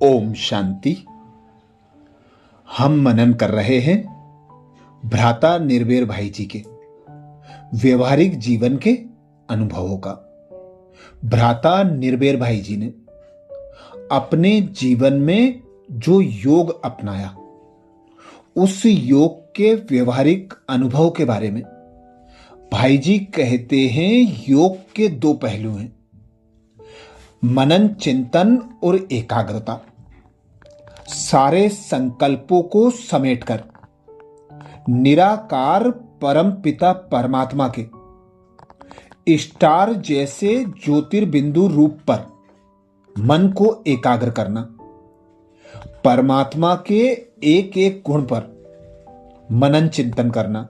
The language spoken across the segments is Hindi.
ओम शांति। हम मनन कर रहे हैं भ्राता निर्भय भाई जी के व्यवहारिक जीवन के अनुभवों का। भ्राता निर्भय भाई जी ने अपने जीवन में जो योग अपनाया, उस योग के व्यवहारिक अनुभव के बारे में भाई जी कहते हैं योग के दो पहलू हैं, मनन चिंतन और एकाग्रता। सारे संकल्पों को समेटकर निराकार परम पिता परमात्मा के स्टार जैसे ज्योतिर्बिंदु रूप पर मन को एकाग्र करना, परमात्मा के एक एक गुण पर मनन चिंतन करना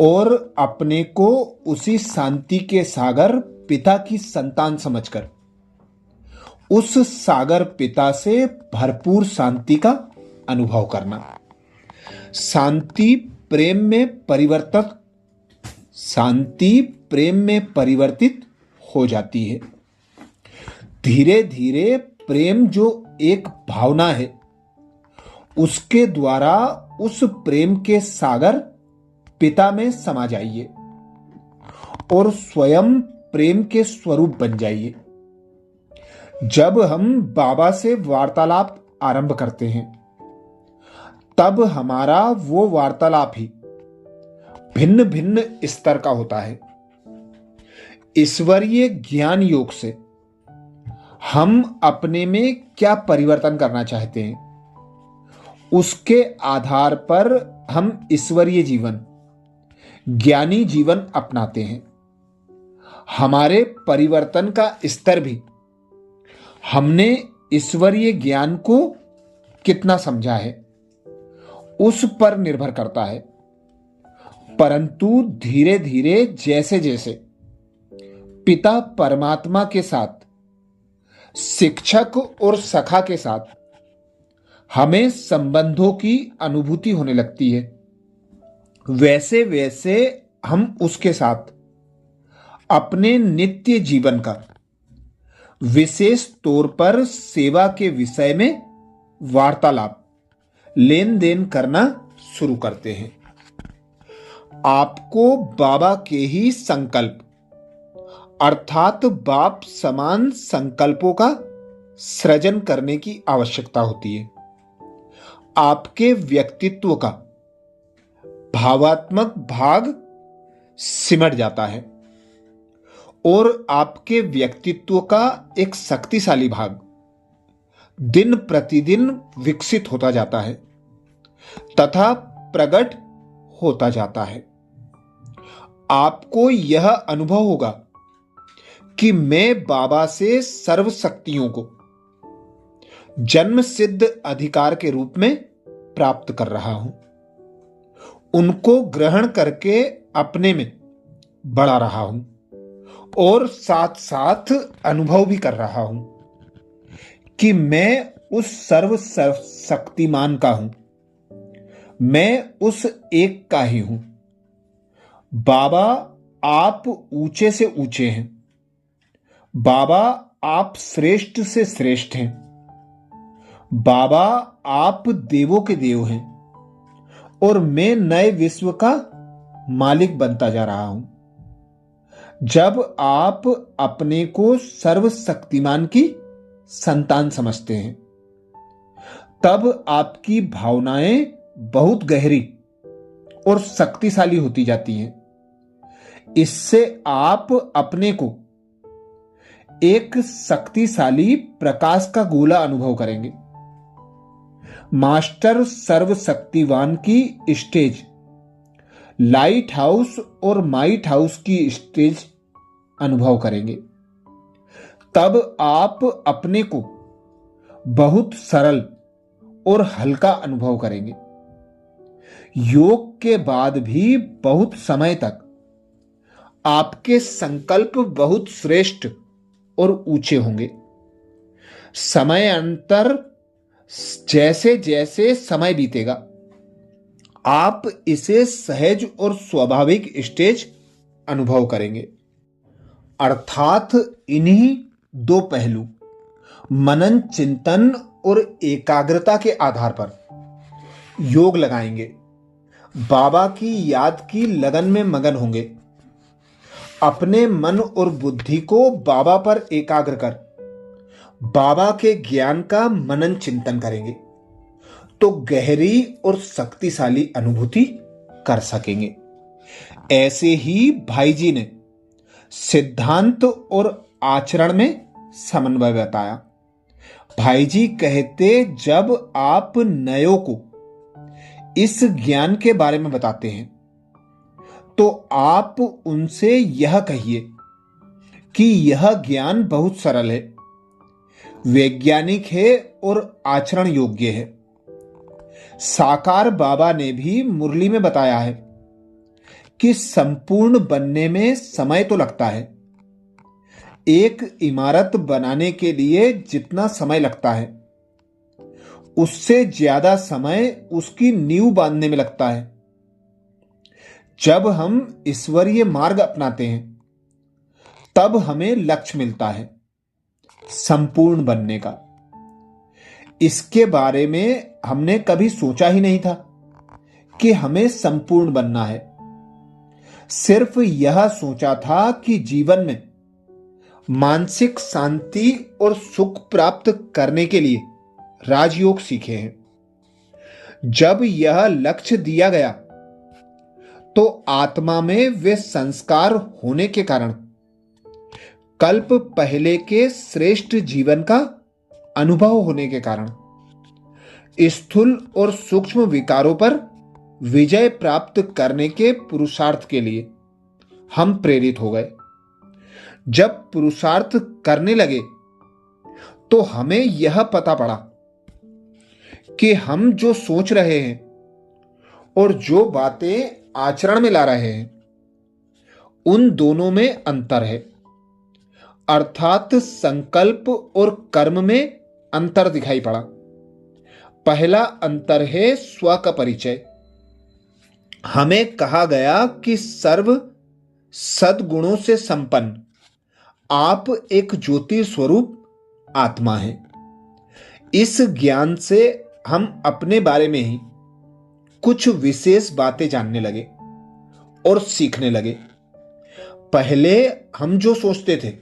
और अपने को उसी शांति के सागर पिता की संतान समझकर उस सागर पिता से भरपूर शांति का अनुभव करना। शांति प्रेम में परिवर्तित हो जाती है। धीरे धीरे प्रेम जो एक भावना है, उसके द्वारा उस प्रेम के सागर पिता में समा जाइए और स्वयं प्रेम के स्वरूप बन जाइए। जब हम बाबा से वार्तालाप आरंभ करते हैं, तब हमारा वो वार्तालाप ही भिन्न भिन्न स्तर का होता है। ईश्वरीय ज्ञान योग से हम अपने में क्या परिवर्तन करना चाहते हैं, उसके आधार पर हम ईश्वरीय जीवन, ज्ञानी जीवन अपनाते हैं। हमारे परिवर्तन का स्तर भी हमने ईश्वरीय ज्ञान को कितना समझा है, उस पर निर्भर करता है। परंतु धीरे धीरे जैसे जैसे पिता परमात्मा के साथ, शिक्षक और सखा के साथ हमें संबंधों की अनुभूति होने लगती है, वैसे वैसे हम उसके साथ अपने नित्य जीवन का, विशेष तौर पर सेवा के विषय में वार्तालाप, लेन देन करना शुरू करते हैं। आपको बाबा के ही संकल्प अर्थात बाप समान संकल्पों का सृजन करने की आवश्यकता होती है। आपके व्यक्तित्व का भावात्मक भाग सिमट जाता है और आपके व्यक्तित्व का एक शक्तिशाली भाग दिन प्रतिदिन विकसित होता जाता है तथा प्रकट होता जाता है। आपको यह अनुभव होगा कि मैं बाबा से सर्व शक्तियों को जन्म सिद्ध अधिकार के रूप में प्राप्त कर रहा हूं, उनको ग्रहण करके अपने में बढ़ा रहा हूं और साथ साथ अनुभव भी कर रहा हूं कि मैं उस सर्व शक्तिमान का हूं, मैं उस एक का ही हूं। बाबा आप ऊंचे से ऊंचे हैं, बाबा आप श्रेष्ठ से श्रेष्ठ हैं, बाबा आप देवों के देव हैं और मैं नए विश्व का मालिक बनता जा रहा हूं। जब आप अपने को सर्वशक्तिमान की संतान समझते हैं, तब आपकी भावनाएं बहुत गहरी और शक्तिशाली होती जाती हैं। इससे आप अपने को एक शक्तिशाली प्रकाश का गोला अनुभव करेंगे। मास्टर सर्वशक्तिवान की स्टेज, लाइट हाउस और माइट हाउस की स्टेज अनुभव करेंगे। तब आप अपने को बहुत सरल और हल्का अनुभव करेंगे। योग के बाद भी बहुत समय तक आपके संकल्प बहुत श्रेष्ठ और ऊंचे होंगे। समय अंतर जैसे जैसे समय बीतेगा, आप इसे सहज और स्वाभाविक स्टेज अनुभव करेंगे। अर्थात इन्हीं दो पहलू मनन चिंतन और एकाग्रता के आधार पर योग लगाएंगे, बाबा की याद की लगन में मगन होंगे, अपने मन और बुद्धि को बाबा पर एकाग्र कर बाबा के ज्ञान का मनन चिंतन करेंगे, तो गहरी और शक्तिशाली अनुभूति कर सकेंगे। ऐसे ही भाई जी ने सिद्धांत और आचरण में समन्वय बताया। भाई जी कहते, जब आप नयों को इस ज्ञान के बारे में बताते हैं तो आप उनसे यह कहिए कि यह ज्ञान बहुत सरल है, वैज्ञानिक है और आचरण योग्य है। साकार बाबा ने भी मुरली में बताया है कि संपूर्ण बनने में समय तो लगता है। एक इमारत बनाने के लिए जितना समय लगता है उससे ज्यादा समय उसकी नींव बांधने में लगता है। जब हम ईश्वरीय मार्ग अपनाते हैं तब हमें लक्ष्य मिलता है संपूर्ण बनने का। इसके बारे में हमने कभी सोचा ही नहीं था कि हमें संपूर्ण बनना है। सिर्फ यह सोचा था कि जीवन में मानसिक शांति और सुख प्राप्त करने के लिए राजयोग सीखे हैं। जब यह लक्ष्य दिया गया तो आत्मा में वे संस्कार होने के कारण कल्प पहले के श्रेष्ठ जीवन का अनुभव होने के कारण स्थूल और सूक्ष्म विकारों पर विजय प्राप्त करने के पुरुषार्थ के लिए हम प्रेरित हो गए। जब पुरुषार्थ करने लगे तो हमें यह पता पड़ा कि हम जो सोच रहे हैं और जो बातें आचरण में ला रहे हैं उन दोनों में अंतर है, अर्थात संकल्प और कर्म में अंतर दिखाई पड़ा। पहला अंतर है स्व का परिचय। हमें कहा गया कि सर्व सद्गुणों से संपन्न आप एक ज्योति स्वरूप आत्मा हैं। इस ज्ञान से हम अपने बारे में ही कुछ विशेष बातें जानने लगे और सीखने लगे। पहले हम जो सोचते थे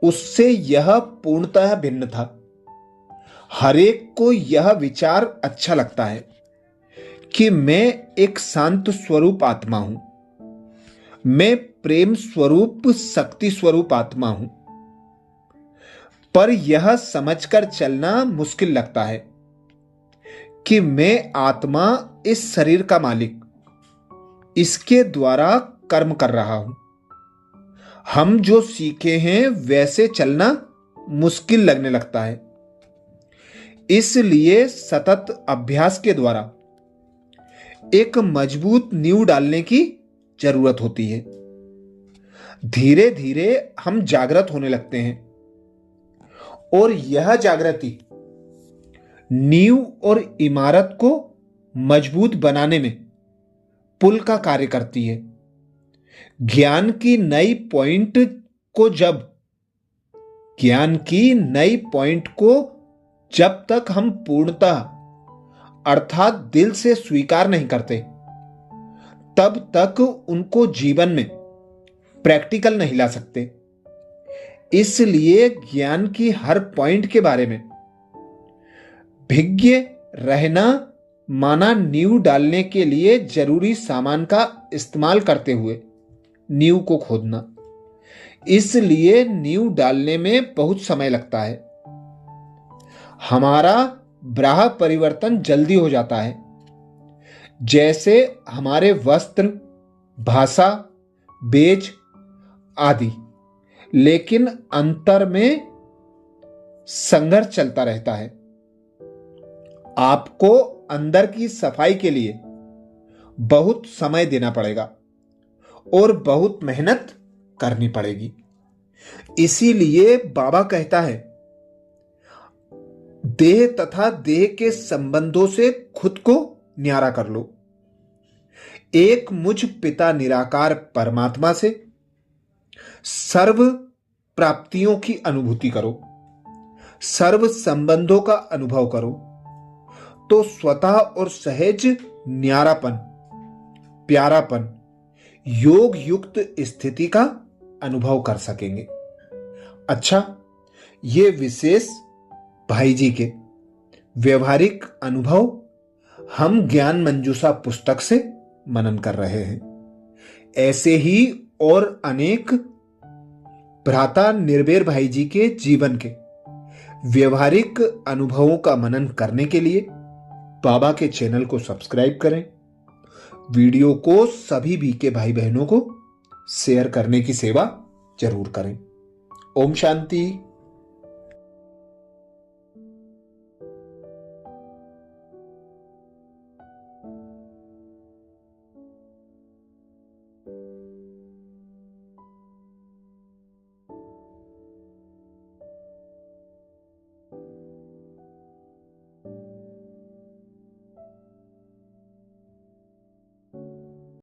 उससे यह पूर्णतः भिन्न था। हरेक को यह विचार अच्छा लगता है कि मैं एक शांत स्वरूप आत्मा हूं, मैं प्रेम स्वरूप शक्ति स्वरूप आत्मा हूं। पर यह समझकर चलना मुश्किल लगता है कि मैं आत्मा इस शरीर का मालिक, इसके द्वारा कर्म कर रहा हूं। हम जो सीखे हैं वैसे चलना मुश्किल लगने लगता है। इसलिए सतत अभ्यास के द्वारा एक मजबूत नींव डालने की जरूरत होती है। धीरे धीरे हम जागृत होने लगते हैं और यह जागृति नींव और इमारत को मजबूत बनाने में पुल का कार्य करती है। ज्ञान की नई पॉइंट को जब तक हम पूर्णतः अर्थात दिल से स्वीकार नहीं करते तब तक उनको जीवन में प्रैक्टिकल नहीं ला सकते। इसलिए ज्ञान की हर पॉइंट के बारे में भिज्ञ रहना माना नींव डालने के लिए जरूरी सामान का इस्तेमाल करते हुए नींव को खोदना। इसलिए नींव डालने में बहुत समय लगता है। हमारा ब्राह परिवर्तन जल्दी हो जाता है, जैसे हमारे वस्त्र, भाषा, बेज आदि, लेकिन अंतर में संघर्ष चलता रहता है। आपको अंदर की सफाई के लिए बहुत समय देना पड़ेगा और बहुत मेहनत करनी पड़ेगी। इसीलिए बाबा कहता है, देह तथा देह के संबंधों से खुद को न्यारा कर लो। एक मुझ पिता निराकार परमात्मा से सर्व प्राप्तियों की अनुभूति करो। सर्व संबंधों का अनुभव करो तो स्वतः और सहज न्यारापन, प्यारापन, योग युक्त स्थिति का अनुभव कर सकेंगे। अच्छा, ये विशेष भाई जी के व्यवहारिक अनुभव हम ज्ञान मंजूषा पुस्तक से मनन कर रहे हैं। ऐसे ही और अनेक भ्राता निर्भय भाई जी के जीवन के व्यवहारिक अनुभवों का मनन करने के लिए बाबा के चैनल को सब्सक्राइब करें। वीडियो को सभी बीके भाई बहनों को शेयर करने की सेवा जरूर करें। ओम शांति।